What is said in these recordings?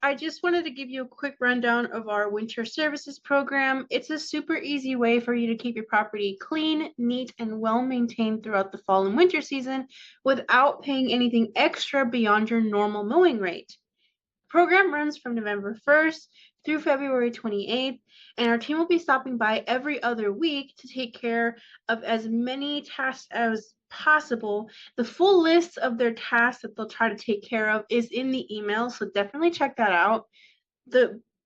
I just wanted to give you a quick rundown of our winter services program. It's a super easy way for you to keep your property clean, neat, and well maintained throughout the fall and winter season without paying anything extra beyond your normal mowing rate. The program runs from November 1st through February 28th, and our team will be stopping by every other week to take care of as many tasks as possible. The full list of their tasks that they'll try to take care of is in the email, so definitely check that out.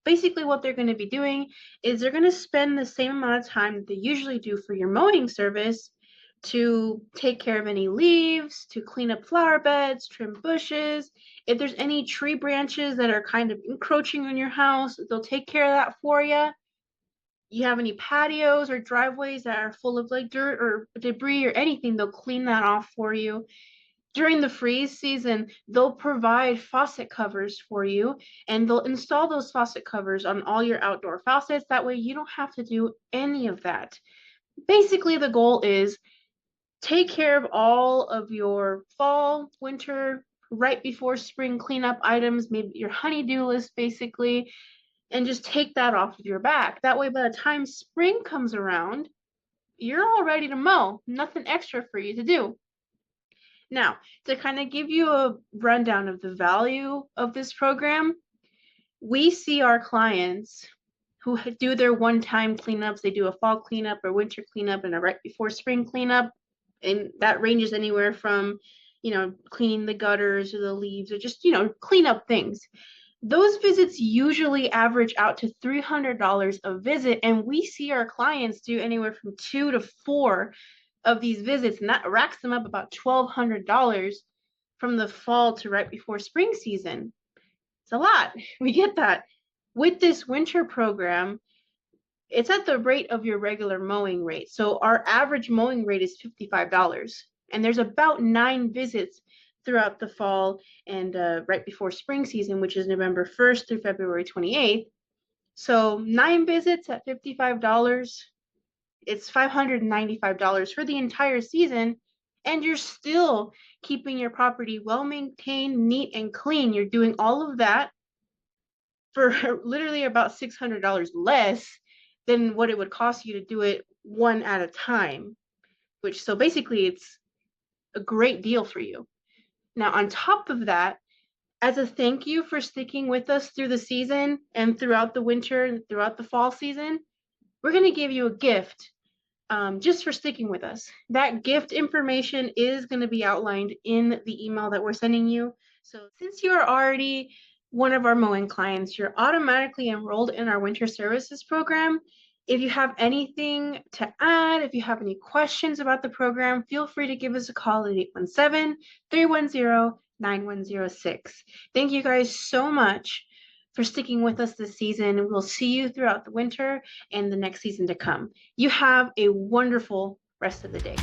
Basically what they're going to be doing is they're going to spend the same amount of time that they usually do for your mowing service to take care of any leaves, to clean up flower beds, trim bushes. If there's any tree branches that are kind of encroaching on your house, they'll take care of that for you. You have any patios or driveways that are full of like dirt or debris or anything, they'll clean that off for you. During the freeze season, they'll provide faucet covers for you, and they'll install those faucet covers on all your outdoor faucets. That way you don't have to do any of that. Basically, the goal is take care of all of your fall, winter, right before spring cleanup items, maybe your honey-do list basically, and just take that off of your back. That way, by the time spring comes around, you're all ready to mow. Nothing extra for you to do. Now, to kind of give you a rundown of the value of this program, we see our clients who do their one-time cleanups. They do a fall cleanup or winter cleanup and a right before spring cleanup. And that ranges anywhere from, cleaning the gutters or the leaves or just, clean up things. Those visits usually average out to $300 a visit, and we see our clients do anywhere from 2 to 4 of these visits, and that racks them up about $1,200 from the fall to right before spring season. It's a lot. We get that. With this winter program, it's at the rate of your regular mowing rate. So our average mowing rate is $55, and there's about 9 visits throughout the fall and right before spring season, which is November 1st through February 28th. So 9 visits at $55, it's $595 for the entire season, and you're still keeping your property well maintained, neat, and clean. You're doing all of that for literally about $600 less than what it would cost you to do it one at a time, so basically it's a great deal for you. Now, on top of that, as a thank you for sticking with us through the season and throughout the winter and throughout the fall season, we're going to give you a gift just for sticking with us. That gift information is going to be outlined in the email that we're sending you. So since you are already one of our mowing clients, you're automatically enrolled in our winter services program. If you have anything to add, if you have any questions about the program, feel free to give us a call at 817-310-9106. Thank you guys so much for sticking with us this season. We'll see you throughout the winter and the next season to come. You have a wonderful rest of the day.